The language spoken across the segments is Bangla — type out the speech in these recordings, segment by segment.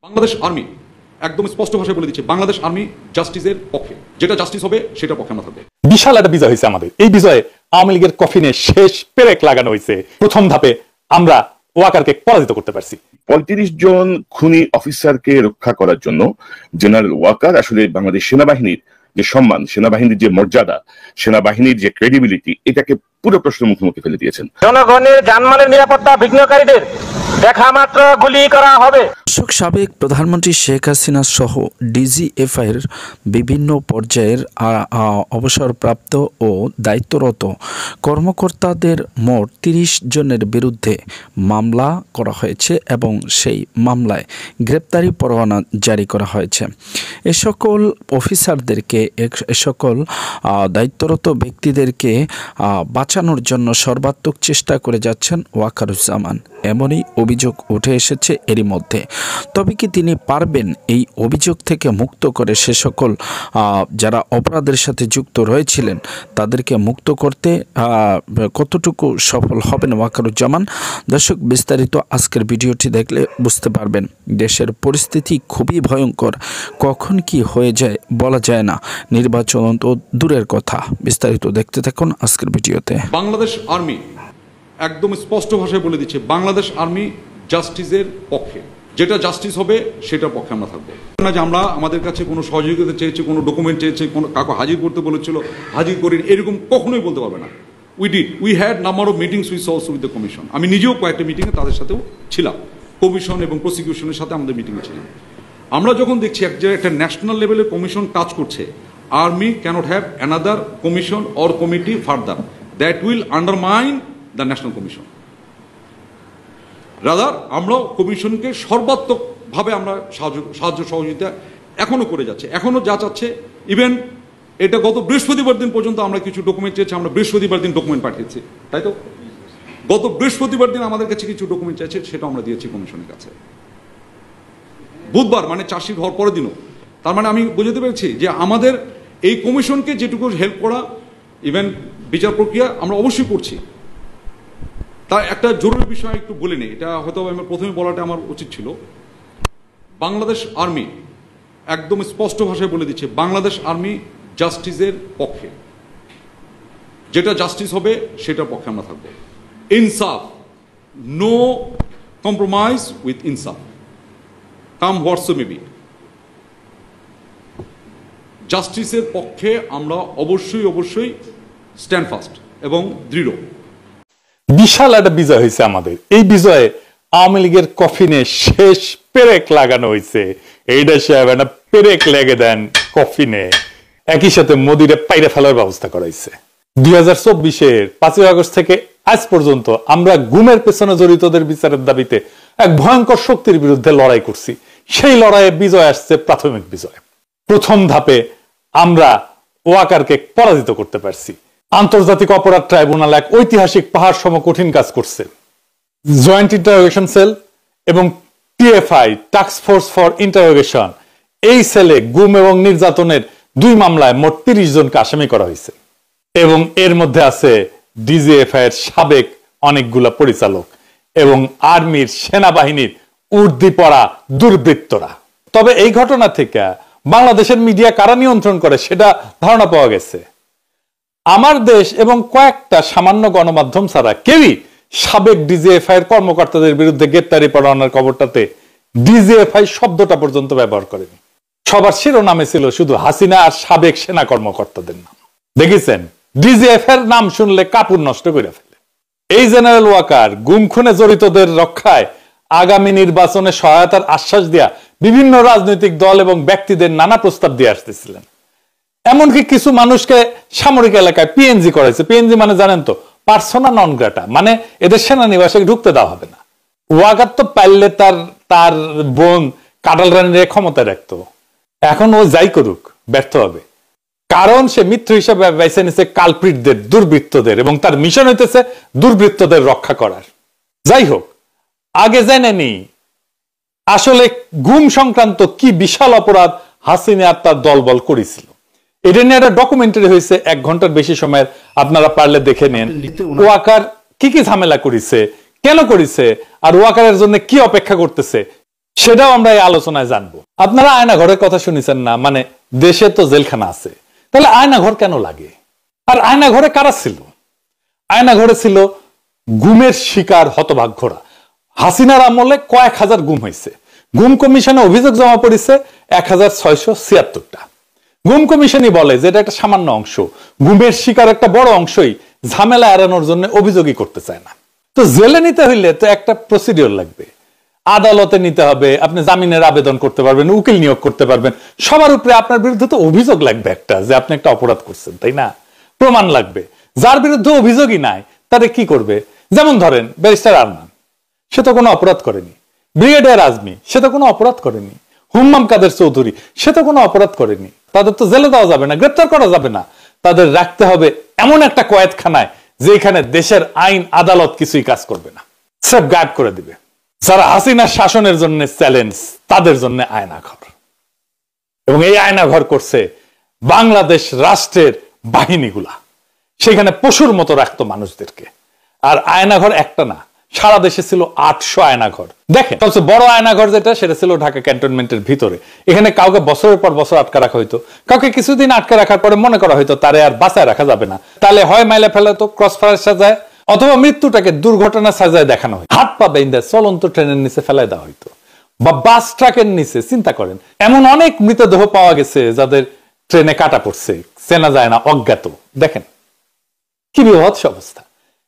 বাংলাদেশ আর্মি একদম স্পষ্ট ভাষায় বলে দিচ্ছে, বাংলাদেশ আর্মি জাস্টিসের পক্ষে, যেটা জাস্টিস হবে সেটা পক্ষে আমরা থাকবো। বিশাল একটা বিজয় হয়েছে আমাদের। এই বিজয়ে আওয়ামী লীগের কফিনে শেষ পেরেক লাগানো হয়েছে। প্রথম ধাপে আমরা ওয়াকারকে পরাজিত করতে পারছি। ৩৫ জন খুনি অফিসারকে রক্ষা করার জন্য জেনারেল ওয়াকার আসলে বাংলাদেশ সেনাবাহিনীর যে সম্মান, সেনাবাহিনীর যে মর্যাদা, সেনাবাহিনীর যে ক্রেডিবিলিটি, এটাকে পুরো প্রশ্নের মুখোমুখি ফেলে দিয়েছেন। জনগণের জানমালের নিরাপত্তা বিঘ্নকারীদের দেখা মাত্র গুলি করা হবে। সাবেক প্রধানমন্ত্রী শেখ হাসিনা সহ ডিজিএফআইয়ের বিভিন্ন পর্যায়ের অবসরপ্রাপ্ত ও দায়িত্বরত কর্মকর্তাদের মোট ৩০ জনের বিরুদ্ধে মামলা করা হয়েছে এবং সেই মামলায় গ্রেপ্তারি পরোয়ানা জারি করা হয়েছে। এ সকল অফিসারদেরকে, এ সকল দায়িত্বরত ব্যক্তিদেরকে বাঁচানোর জন্য সর্বাত্মক চেষ্টা করে যাচ্ছেন ওয়াকারুজ্জামান। এমনই অভিযোগ উঠে এসেছে এরই মধ্যে। তবে কি তিনি পারবেন এই অভিযোগ থেকে মুক্ত করে সে সকল যারা অপরাধের সাথে যুক্ত রয়েছিলেন তাদেরকে মুক্ত করতে কতটুকু সফল হবেন ওয়াকারুজ্জামান? দর্শক, বিস্তারিত আজকের ভিডিওটি দেখলে বুঝতে পারবেন। দেশের পরিস্থিতি খুবই ভয়ঙ্কর, কখন কি হয়ে যায় বলা যায় না, নির্বাচন তো দূরের কথা। বিস্তারিত দেখতে থাকুন আজকের ভিডিওতে। বাংলাদেশ আর্মি একদম স্পষ্ট ভাষায় বলে দিচ্ছে, বাংলাদেশ আর্মি জাস্টিসের পক্ষে, যেটা জাস্টিস হবে সেটার পক্ষে আমরা থাকবো না। যে আমরা আমাদের কাছে কোনো সহযোগিতা চেয়েছে, কোনো ডকুমেন্ট চেয়েছে, কোনো কাউকে হাজির করতে বলেছিল, হাজির করি, এরকম কখনোই বলতে পারবে না। We had number of meetings also with the commission. আমি নিজেও কয়েকটা মিটিংয়ে তাদের সাথেও ছিলাম, কমিশন এবং প্রসিকিউশনের সাথে আমাদের মিটিংয়ে ছিলাম। আমরা যখন দেখছি একটা ন্যাশনাল লেভেলের কমিশন কাজ করছে, army cannot have another commission or committee further that will undermine the national commission. Rather আমরা কমিশনকে সর্বাত্মকভাবে আমরা সাহায্য সহযোগিতা এখনো করে যাচ্ছে, এখনো যা চাচ্ছে। ইভেন এটা গত বৃহস্পতিবার দিন পর্যন্ত আমরা কিছু ডকুমেন্ট চেয়েছি, আমরা বৃহস্পতিবার দিন ডকুমেন্ট পাঠিয়েছি, তাই তো? গত বৃহস্পতিবার দিন আমাদের কাছে কিছু ডকুমেন্ট চাইছে, সেটা আমরা দিয়েছি কমিশনের কাছে বুধবার, মানে চার্জশিট হওয়ার পরের দিনও। তার মানে আমি বুঝতে পেরেছি যে আমাদের এই কমিশনকে যেটুকু হেল্প করা, ইভেন বিচার প্রক্রিয়া আমরা অবশ্যই করছি। তার একটা জরুরি বিষয় একটু বলে নেই, এটা হয়তো আমার প্রথমে বলাটা আমার উচিত ছিল। বাংলাদেশ আর্মি একদম স্পষ্ট ভাষায় বলে দিচ্ছে, বাংলাদেশ আর্মি জাস্টিসের পক্ষে, যেটা জাস্টিস হবে সেটার পক্ষে আমরা থাকবো। ইনসাফ, নো কম্প্রোমাইজ উইথ ইনসাফ, কাম হোয়াটসো মেবি। জাস্টিসের পক্ষে আমরা অবশ্যই অবশ্যই স্ট্যান্ড ফাস্ট এবং দৃঢ়। বিশাল একটা বিজয় হয়েছে আমাদের। এই বিজয়ে আওয়ামী লীগের কফিনে শেষ পেরেক লাগানো হয়েছে। এইটা সাহেব একটা পেরেক লেগে দেন কফিনে, একই সাথে মোদিরে পাইরে ফেলার ব্যবস্থা করা হয়েছে। 2024-এর 5ই আগস্ট থেকে আজ পর্যন্ত আমরা গুমের পেছনে জড়িতদের বিচারের দাবিতে এক ভয়ঙ্কর শক্তির বিরুদ্ধে লড়াই করছি। সেই লড়াইয়ে বিজয় আসছে, প্রাথমিক বিজয়। প্রথম ধাপে আমরা ওয়াকারকে পরাজিত করতে পারছি। আন্তর্জাতিক অপরাধ ট্রাইব্যুনাল এক ঐতিহাসিক পাহাড় সম কঠিন কাজ করছে। জয়েন্ট ইন্টারোগেশন সেল এবং TFI, task force for interrogation, এই সেলে গুম এবং নির্যাতনের 2 মামলায় মোট 30 জনকে আসামি করা হয়েছে এবং এর মধ্যে আছে ডিজিএফআই এর সাবেক অনেকগুলা পরিচালক এবং আর্মির, সেনাবাহিনীর উর্দি পড়া দুর্বৃত্তরা। তবে এই ঘটনা থেকে বাংলাদেশের মিডিয়া কারা নিয়ন্ত্রণ করে সেটা ধারণা পাওয়া গেছে। আমার দেশ এবং কয়েকটা সামান্য গণমাধ্যম ছাড়া কেউই সাবেক ডিজিএফআই এর কর্মকর্তাদের বিরুদ্ধে গ্রেপ্তারি পরোয়ানার খবরটাতে ডিজিএফআই শব্দটা পর্যন্ত ব্যবহার করেনি। সবার শিরোনামে ছিল শুধু হাসিনা আর সাবেক সেনা কর্মকর্তাদের নাম। দেখেছেন, ডিজিএফআই এর নাম শুনলে কাপড় নষ্ট করে ফেলে। এই জেনারেল ওয়াকার গুম খুনে জড়িতদের রক্ষায় আগামী নির্বাচনে সহায়তার আশ্বাস দেয়া বিভিন্ন রাজনৈতিক দল এবং ব্যক্তিদের নানা প্রস্তাব দিয়ে আসতেছিলেন। এমনকি কিছু মানুষকে সামরিক এলাকায় পিএনজি করাইছে। পিএনজি মানে জানেন তো, পার্সোনা নন গ্রাটা, মানে এদের সেনানিবাসে ঢুকতে দেওয়া হবে না। ওয়াকার তো পারলে তার বোন কাটাল রানীর ক্ষমতায় রাখতো। এখন ও যাই করুক, ব্যর্থ হবে, কারণ সে মিত্র হিসাবে বেছে নিছে কালপ্রিটদের, দুর্বৃত্তদের, এবং তার মিশন হইতেছে দুর্বৃত্তদের রক্ষা করার। যাই হোক, আগে জেনে নি আসলে গুম সংক্রান্ত কি বিশাল অপরাধ হাসিনা আর তার দলবল করেছিল। এটা নিয়ে একটা ডকুমেন্টারি হয়েছে 1 ঘন্টার বেশি সময়ের, আপনারা পারলে দেখে নেন। ওয়াকার কি কি ঝামেলা করেছে, কেন করেছে, আর ওয়াকারের জন্য কি অপেক্ষা করতেছে, সেটাও আমরা এই আলোচনায় জানবো। আপনারা আয়না ঘরের কথা শুনেছেন না, মানে দেশে তো জেলখানা আছে, তাহলে আয়না ঘর কেন লাগে? আর আয়না ঘরে কারা ছিল? আয়না ঘরে ছিল গুমের শিকার হতভাগ্যরা। হাসিনার আমলে কয়েক হাজার গুম হয়েছে। গুম কমিশনে অভিযোগ জমা পড়েছে 1676টা। গুম কমিশনই বলে যে এটা একটা সামান্য অংশ, গুমের শিকার একটা বড় অংশই ঝামেলা এড়ানোর জন্য অভিযোগই করতে চায় না। তো জেলে নিতে হইলে তো একটা প্রসিডিওর লাগবে, আদালতে নিতে হবে, আপনি জামিনের আবেদন করতে পারবেন, উকিল নিয়োগ করতে পারবেন, সবার উপরে আপনার বিরুদ্ধে তো অভিযোগ লাগবে একটা, যে আপনি একটা অপরাধ করছেন, তাই না? প্রমাণ লাগবে। যার বিরুদ্ধে অভিযোগই নাই তারে কি করবে? যেমন ধরেন ব্যারিস্টার আরমান, সে তো কোনো অপরাধ করেনি। ব্রিগেডিয়ার আজমি, সে তো কোনো অপরাধ করেনি। হুম্মাম কাদের চৌধুরী, সে তো কোনো অপরাধ করেনি। তাদের তো জেলে দেওয়া যাবে না, গ্রেপ্তার করা যাবে না। তাদের রাখতে হবে এমন একটা কয়েদখানায় যেখানে দেশের আইন আদালত কিছুই কাজ করবে না, সব গায়েব করে দিবে। যারা হাসিনার শাসনের জন্য চ্যালেঞ্জ, তাদের জন্য আয়নাঘর। এবং এই আয়নাঘর করছে বাংলাদেশ রাষ্ট্রের বাহিনীগুলা, সেখানে পশুর মতো রাখতো মানুষদেরকে। আর আয়নাঘর একটা না, সারা দেশে ছিল 800 আয়নাঘর। দেখেন, সবচেয়ে বড় আয়নাঘর যেটা, সেটা ছিল ঢাকা ক্যান্টনমেন্টের ভিতরে। এখানে কাউকে বছরের পর বছর আটকে রাখা হইতো, কাউকে কিছুদিন আটকে রাখার পরে মনে করা হইতো তারে আর বাঁচায় রাখা যাবে না, তাহলে হয় মাইলে ফেলাতো, ক্রস ফায়ার সাজায়, অথবা মৃত্যুটাকে দুর্ঘটনা সাজায় দেখানো হয়। হাত পা বেঁধে চলন্ত ট্রেনের নিচে ফেলাই দেওয়া হইতো, বা বাস ট্রাকের নিচে। চিন্তা করেন, এমন অনেক মৃতদেহ পাওয়া গেছে যাদের ট্রেনে কাটা পড়ছে, চেনা যায় না, অজ্ঞাত। দেখেন কি বিভৎস অবস্থা।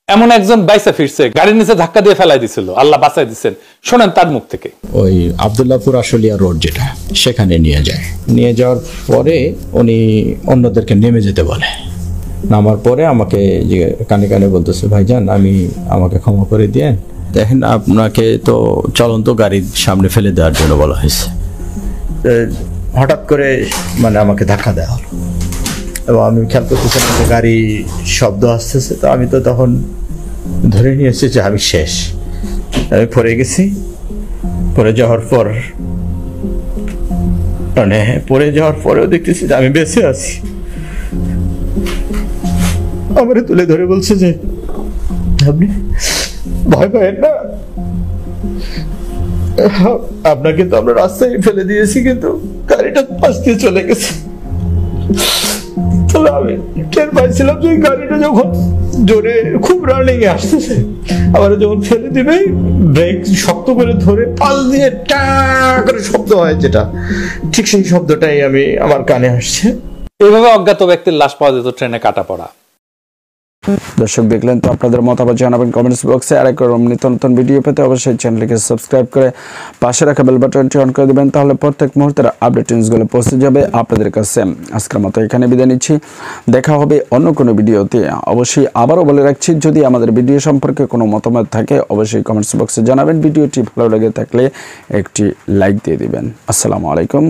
এমন একজন বাইসা ফিরছে, গাড়ির নিচে ধাক্কা দিয়ে ফেলাই দিছিল, আল্লাহ বাঁচাই দিচ্ছেন। শোনেন তার মুখ থেকে। ওই আব্দুল্লাহপুর আশুলিয়া রোড যেটা, সেখানে নিয়ে যায়। নিয়ে যাওয়ার পরে উনি অন্যদেরকে নেমে যেতে বলে। নামার পরে আমাকে যে কানে কানে বলতেছে, ভাইজান আমাকে ক্ষমা করে দিয়েন, দেখেন আপনাকে তো চলন্ত গাড়ির সামনে ফেলে দেওয়ার জন্য বলা হয়েছে। হঠাৎ করে মানে আমাকে ধাক্কা দেওয়া হলো, এবং আমি খেয়াল করতেছিলাম যে গাড়ি শব্দ আসতেছে। তো আমি তো তখন ধরে নিয়েছি যে আমি শেষ, আমি পড়ে গেছি। পড়ে যাওয়ার পর মানে পড়ে যাওয়ার পরেও দেখতেছি যে আমি বেঁচে আছি। আমারে তুলে ধরে বলছে যে আপনি ভয় পাবেন না, আপনাকে তো আমরা রাস্তায় ফেলে দিয়েছি, কিন্তু গাড়িটা পাশ দিয়ে চলে গেছে। তবে আমি টের পাইছিলাম যে গাড়িটা যখন জোরে খুব রানিং এ আসতেছে, আবার যখন ফেলে দিবে ব্রেক শক্ত করে ধরে পাল দিয়ে টা করে শব্দ হয়, যেটা ঠিক সেই শব্দটাই আমার কানে আসছে। এইভাবে অজ্ঞাত ব্যক্তির লাশ পাওয়া যেত ট্রেনে কাটা পড়া। দর্শক দেখলেন তো, আপনাদের মতামত জানাবেন কমেন্টস বক্সে। আর এরকম নিত্য নতুন ভিডিও পেতে অবশ্যই চ্যানেলটিকে সাবস্ক্রাইব করে পাশে রাখা বেল বাটনটি অন করে দিবেন, তাহলে প্রত্যেক মুহূর্তের আপডেট নিউজগুলো পৌঁছে যাবে আপনাদের কাছে। আজকের মতো এখানে বিদায় নিচ্ছি, দেখা হবে অন্য কোনো ভিডিওতে। অবশ্যই আবারও বলে রাখছি, যদি আমাদের ভিডিও সম্পর্কে কোনো মতামত থাকে অবশ্যই কমেন্টস বক্সে জানাবেন। ভিডিওটি ভালো লেগে থাকলে একটি লাইক দিয়ে দিবেন। আসসালামু আলাইকুম।